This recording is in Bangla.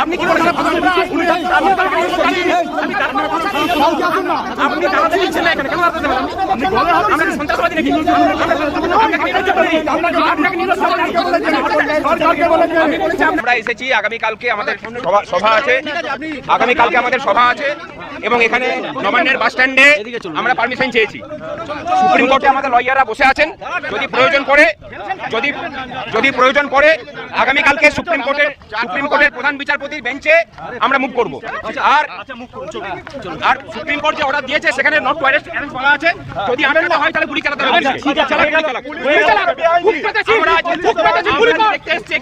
আপনি কি বলেন? আপনি দাঁড়াতে দিচ্ছেন না এখানে, কেন দাঁড়াতে দেবেন? আমরা সন্ত্রাসবাদী নাকি? আমরা এসেছি, আগামীকালকে আমাদের সভা আছে, আগামীকালকে আমাদের সভা আছে এবং এখানে নবান্নের বাস স্ট্যান্ডে আমরা পারমিশন চেয়েছি। সুপ্রিম কোর্টে আমাদের লয়াররা বসে আছেন, যদি প্রয়োজন পড়ে আগামীকালকে সুপ্রিম কোর্টের প্রধান বিচারপতির বেঞ্চে আমরা মুভ করব। আর সুপ্রিম কোর্ট যে অর্ডার দিয়েছে সেখানে নট টু অ্যারেস্ট বলা আছে, যদি আনন্দ হয় তাহলে গুলি চালাতে হবে। আমরা দেখতে এসেছি।